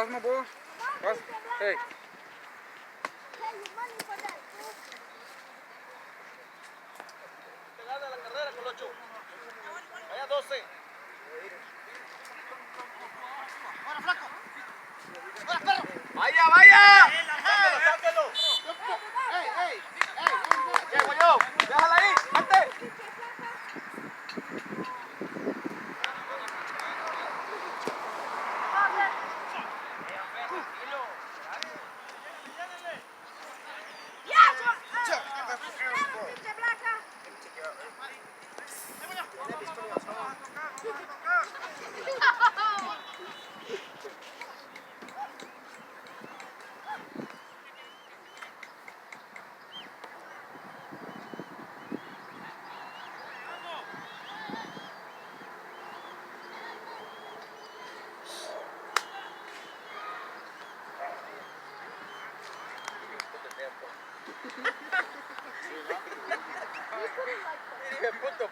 my boy. Pass. Hey. Te gana la carrera, Colocho. Vaya 12. ¡Ahora, flaco! ¡Ahora, perro! ¡Vaya, vaya! ¡Sáquelo! ¡Ey! Llego yo. Déjala ahí. ¡Vente! Punto.